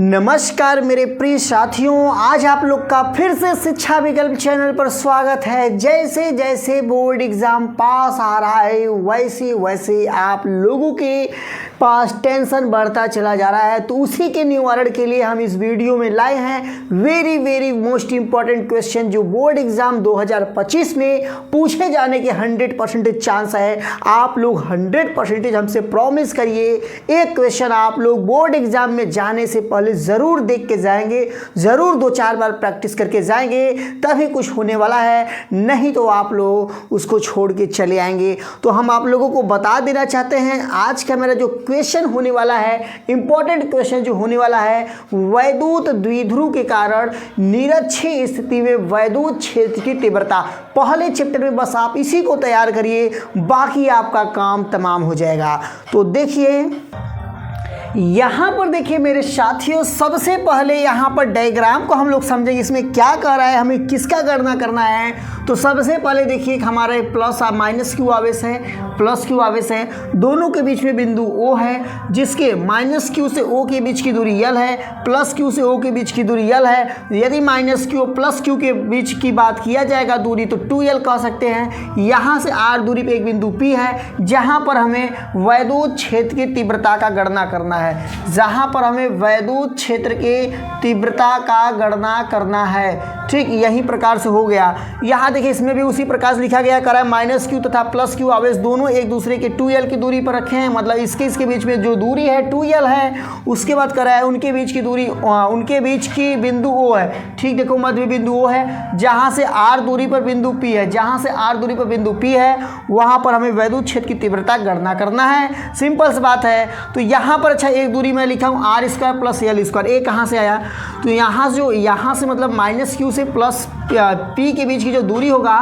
नमस्कार मेरे प्रिय साथियों, आज आप लोग का फिर से शिक्षा विकल्प चैनल पर स्वागत है। जैसे जैसे बोर्ड एग्ज़ाम पास आ रहा है वैसे वैसे आप लोगों के पास टेंशन बढ़ता चला जा रहा है, तो उसी के निवारण के लिए हम इस वीडियो में लाए हैं वेरी मोस्ट इम्पॉर्टेंट क्वेश्चन जो बोर्ड एग्ज़ाम 2025 में पूछे जाने के 100% चांस है। आप लोग 100% हमसे प्रॉमिस करिए एक क्वेश्चन आप लोग बोर्ड एग्ज़ाम में जाने से पहले ज़रूर देख के जाएंगे, ज़रूर 2-4 बार प्रैक्टिस करके जाएंगे, तभी कुछ होने वाला है, नहीं तो आप लोग उसको छोड़ के चले आएंगे। तो हम आप लोगों को बता देना चाहते हैं आज का मेरा जो क्वेश्चन होने वाला है, इंपॉर्टेंट क्वेश्चन जो होने वाला है, वैद्युत द्विध्रुव के कारण निरक्षीय स्थिति में वैद्युत क्षेत्र की तीव्रता। पहले चैप्टर में बस आप इसी को तैयार करिए, बाकी आपका काम तमाम हो जाएगा। तो देखिए यहाँ पर देखिए मेरे साथियों, सबसे पहले यहाँ पर डायग्राम को हम लोग समझेंगे इसमें क्या कह रहा है, हमें किसका गणना करना है। तो सबसे पहले देखिए हमारे प्लस और माइनस क्यू आवेश है, प्लस क्यू आवेश है, दोनों के बीच में बिंदु O है जिसके माइनस क्यू से O के बीच की दूरी L है, प्लस क्यू से O के बीच की दूरी L है। यदि माइनस क्यू और प्लस क्यू के बीच की बात किया जाएगा दूरी तो 2L कह सकते हैं। यहाँ से R दूरी पे एक बिंदु P है जहाँ पर हमें वैद्युत क्षेत्र की तीव्रता का गणना करना है, जहां पर हमें वैद्युत क्षेत्र के तीव्रता का गणना करना है। ठीक यही प्रकार से हो गया। यहाँ देखिए इसमें भी उसी प्रकार से लिखा गया, करा है माइनस क्यू तथा प्लस क्यू आवेश दोनों एक दूसरे के 2L की दूरी पर रखे हैं, मतलब इसके बीच में जो दूरी है 2L है। उसके बाद करा है उनके बीच की दूरी, उनके बीच की बिंदु O है। ठीक देखो मध्य बिंदु O है, जहाँ से R दूरी पर बिंदु P है, जहाँ से R दूरी पर बिंदु P है वहाँ पर हमें वैद्युत क्षेत्र की तीव्रता गणना करना है। सिंपल सी बात है। तो यहाँ पर अच्छा एक दूरी मैं लिखा हूँ R² प्लस L²। ए कहाँ से आया, तो यहाँ से मतलब माइनस क्यू से प्लस P के बीच की जो दूरी होगा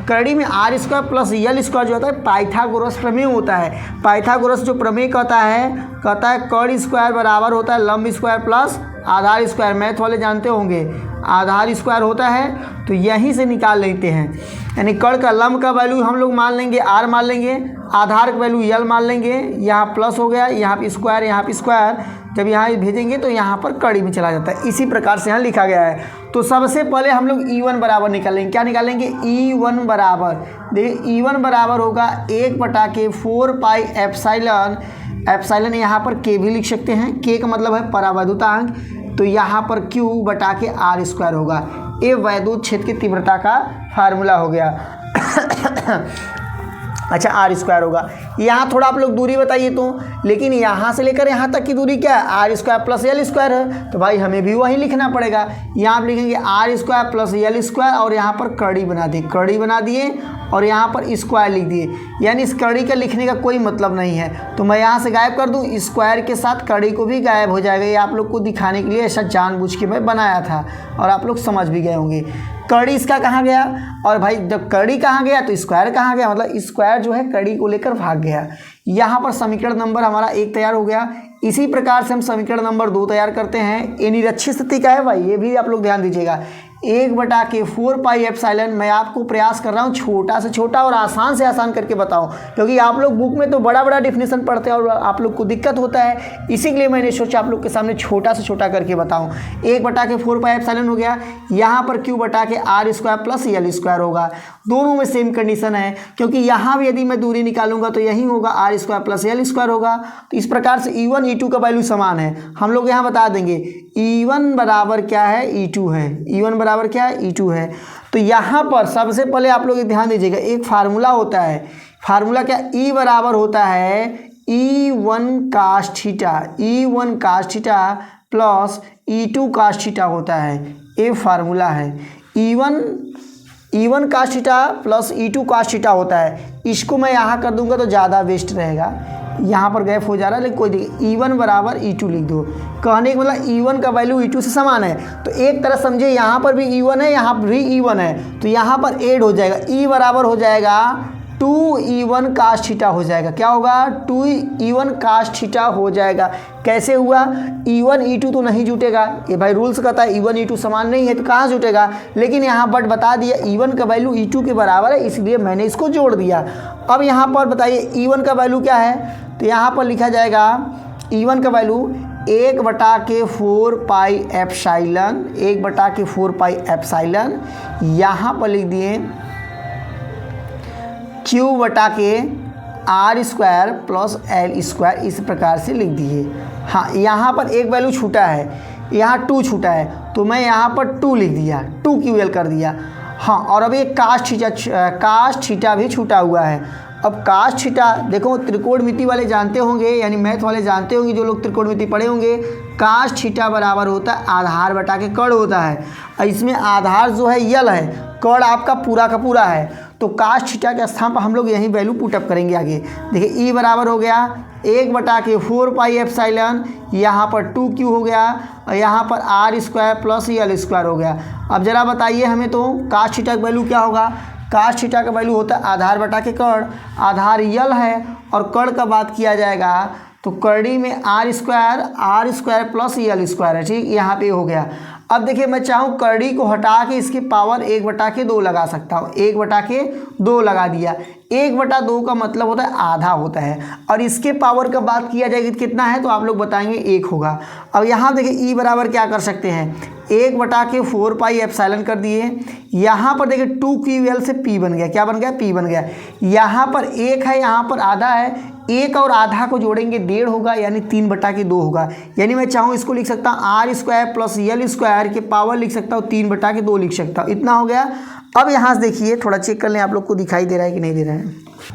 करड़ी में R² प्लस L² जो होता है पाइथागोरस प्रमेय होता है। पाइथागोरस जो प्रमेय कहता है कर्ण स्क्वायर बराबर होता है लंब स्क्वायर प्लस आधार स्क्वायर। मैथ वाले जानते होंगे आधार स्क्वायर होता है, तो यहीं से निकाल लेते हैं। यानी कर्ण का लंब का वैल्यू हम लोग मान लेंगे R मान लेंगे, आधार का वैल्यू L मान लेंगे, यहाँ प्लस हो गया, यहाँ पे स्क्वायर, यहाँ पे स्क्वायर, जब यहाँ भेजेंगे तो यहाँ पर कड़ी में चला जाता है। इसी प्रकार से यहाँ लिखा गया है। तो सबसे पहले हम लोग E1 बराबर निकालेंगे। क्या निकालेंगे, E1 बराबर, देखिए E1 बराबर होगा 1/4 पाई एप्सिलॉन, यहाँ पर K भी लिख सकते हैं, K का मतलब है परावैद्युतांक, तो यहाँ पर Q/R² होगा। ये वैद्युत क्षेत्र की तीव्रता का फार्मूला हो गया। अच्छा R² होगा। यहाँ थोड़ा आप लोग दूरी बताइए तो, लेकिन यहाँ से लेकर यहाँ तक की दूरी क्या है, R² प्लस L² है, तो भाई हमें भी वही लिखना पड़ेगा। यहाँ आप लिखेंगे R² प्लस L² और यहाँ पर कड़ी बना दिए और यहाँ पर स्क्वायर लिख दिए। यानी इस कड़ी का लिखने का कोई मतलब नहीं है, तो मैं यहाँ से गायब कर दूँ, स्क्वायर के साथ कड़ी को भी गायब हो जाएगा। ये आप लोग को दिखाने के लिए ऐसा जानबूझ के मैं बनाया था और आप लोग समझ भी गए होंगे। कड़ी इसका कहाँ गया, और भाई जब कड़ी कहाँ गया तो स्क्वायर कहाँ गया, मतलब स्क्वायर जो है कड़ी को लेकर भाग गया। यहाँ पर समीकरण नंबर हमारा 1 तैयार हो गया। इसी प्रकार से हम समीकरण नंबर 2 तैयार करते हैं। ये निरक्षीय स्थिति का है भाई, ये भी आप लोग ध्यान दीजिएगा। 1/4 पाई एप्सिलॉन, मैं आपको प्रयास कर रहा हूँ छोटा से छोटा और आसान से आसान करके बताऊँ, क्योंकि आप लोग बुक में तो बड़ा डिफिनेशन पढ़ते हैं और आप लोग को दिक्कत होता है, इसीलिए मैंने सोचा आप लोग के सामने छोटा से छोटा करके बताऊँ। 1/4 पाई एप्सिलॉन हो गया, यहाँ पर Q/R² प्लस L² होगा। दोनों में सेम कंडीशन है, क्योंकि यहाँ भी यदि मैं दूरी निकालूंगा तो यही होगा R² प्लस L² होगा। तो इस प्रकार से E1 E2 का वैल्यू समान है। हम लोग यहाँ बता देंगे E1 बराबर क्या है, E2 है। E1 बराबर क्या है, E2 है। तो यहाँ पर सबसे पहले आप लोग ध्यान दीजिएगा, एक फार्मूला होता है। फार्मूला क्या, E बराबर होता है E1 cos theta, E1 cos theta plus E2 cos theta होता है। ये फार्मूला है। E1 cos theta plus E2 cos theta होता है। इसको मैं यहाँ कर दूंगा तो ज़्यादा वेस्ट रहेगा, यहाँ पर गैप हो जा रहा है, लेकिन कोई दिक्कत। E1 बराबर E2 लिख दो। कहने का मतलब E1 का वैल्यू E2 से समान है, तो एक तरह समझिए यहाँ पर भी E1 है, यहाँ पर भी E1 है, तो यहाँ पर ऐड हो जाएगा। E बराबर हो जाएगा 2E1 cos थीटा हो जाएगा। क्या होगा, 2E1 cos थीटा हो जाएगा। कैसे हुआ, E1 E2 तो नहीं जुटेगा, ये भाई रूल्स कहता है E1 E2 समान नहीं है तो कहाँ जुटेगा, लेकिन यहाँ बट बता दिया E1 का वैल्यू E2 के बराबर है, इसलिए मैंने इसको जोड़ दिया। अब यहाँ पर बताइए E1 का वैल्यू क्या है, तो यहाँ पर लिखा जाएगा E1 का value 1/4 pi epsilon, 1/4 pi epsilon, यहाँ पर लिख दिए Q/R² प्लस L², इस प्रकार से लिख दिए। हाँ, यहाँ पर एक वैल्यू छूटा है, यहाँ 2 छूटा है, तो मैं यहाँ पर 2 लिख दिया, 2QL कर दिया। हाँ, और अब एक कास्ट थीटा भी छूटा हुआ है। अब कास्ट थीटा देखो, त्रिकोणमिति वाले जानते होंगे, यानी मैथ वाले जानते होंगे, जो लोग त्रिकोणमिति पढ़े होंगे, कास्ट थीटा बराबर होता है आधार बटा के कर्ण होता है। और इसमें आधार जो है यल है, कर्ण आपका पूरा का पूरा है, तो कास्ट थीटा के स्थान पर हम लोग यही वैल्यू पुटअप करेंगे आगे। देखिए E बराबर हो गया 1/4 पाई एप्साइलन, यहाँ पर 2Q हो गया, और यहाँ पर R² प्लस L² हो गया। अब ज़रा बताइए हमें, तो कास्ट थीटा का वैल्यू क्या होगा? कास्ट थीटा का वैल्यू होता है आधार बटा के कर्ण, आधार यल है और कर्ण का बात किया जाएगा तो कर्णी में R² प्लस L² है, ठीक, यहाँ पे हो गया। अब देखिए, मैं चाहूँ कर्णी को हटा के इसकी पावर 1/2 लगा सकता हूँ, 1/2 लगा दिया। 1/2 का मतलब होता है आधा होता है, और इसके पावर का बात किया जाएगी कितना है, तो आप लोग बताएंगे 1 होगा। अब यहाँ देखिए E बराबर क्या कर सकते हैं, 1/4 पाई एप्साइलन कर दिए। यहाँ पर देखिए 2QL से P बन गया, क्या बन गया? P बन गया। यहाँ पर 1 है, यहाँ पर आधा है, 1 और आधा को जोड़ेंगे 1.5 होगा, यानी 3/2 होगा। यानी मैं चाहूँ इसको लिख सकता हूँ R² प्लस L² के पावर लिख सकता हूँ 3/2 लिख सकता हूँ, इतना हो गया। अब यहाँ से देखिए, थोड़ा चेक कर लें आप लोग को दिखाई दे रहा है कि नहीं दे रहा है।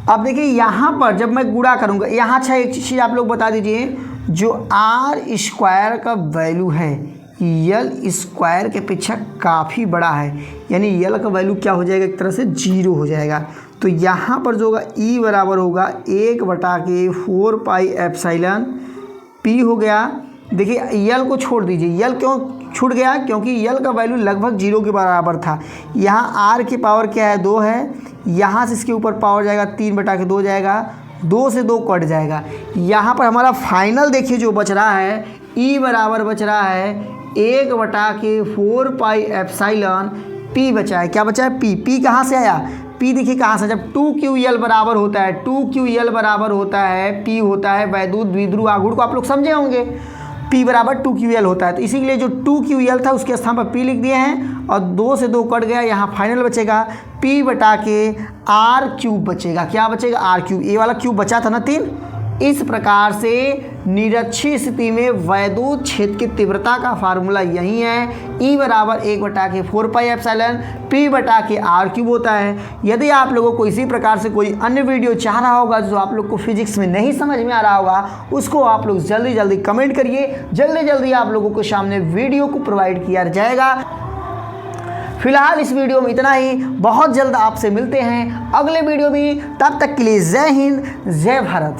अब देखिए यहाँ पर जब मैं गुणा करूँगा, यहाँ अच्छा एक चीज़ आप लोग बता दीजिए, जो R² का वैल्यू है L² के अपेक्षा काफ़ी बड़ा है, यानी L का वैल्यू क्या हो जाएगा, एक तरह से 0 हो जाएगा। तो यहाँ पर जो होगा E बराबर होगा 1/4 पाई एप्साइलन P हो गया। देखिए L को छोड़ दीजिए, L क्यों छूट गया? क्योंकि L का वैल्यू लगभग 0 के बराबर था। यहाँ R की पावर क्या है, 2 है, यहाँ से इसके ऊपर पावर जाएगा 3/2 जाएगा, 2 से 2 कट जाएगा। यहाँ पर हमारा फाइनल देखिए जो बच रहा है, E बराबर बच रहा है 1/4 पाई एप्साइलन P बचा है। क्या बचा है? P कहाँ से आया? P देखिए कहाँ से, जब 2QL बराबर होता है, 2QL बराबर होता है, P होता है वैद्युत द्विध्रुव आघूर्ण को आप लोग समझे होंगे, P बराबर 2QL होता है। तो इसीलिए जो 2QL था उसके स्थान पर P लिख दिए हैं, और 2 से 2 कट गया, यहाँ फाइनल बचेगा P/R³ बचेगा। क्या बचेगा? R³। ये वाला क्यूब बचा था ना 3। इस प्रकार से निरक्षीय स्थिति में वैद्युत क्षेत्र की तीव्रता का फार्मूला यही है, E बराबर 1/4 पाई एप्सिलॉन P/R³ होता है। यदि आप लोगों को इसी प्रकार से कोई अन्य वीडियो चाह रहा होगा जो आप लोग को फिजिक्स में नहीं समझ में आ रहा होगा, उसको आप लोग जल्दी जल्दी कमेंट करिए, जल्दी जल्दी आप लोगों के सामने वीडियो को प्रोवाइड किया जाएगा। फिलहाल इस वीडियो में इतना ही, बहुत जल्द आपसे मिलते हैं अगले वीडियो में। तब तक के लिए जय हिंद, जय भारत।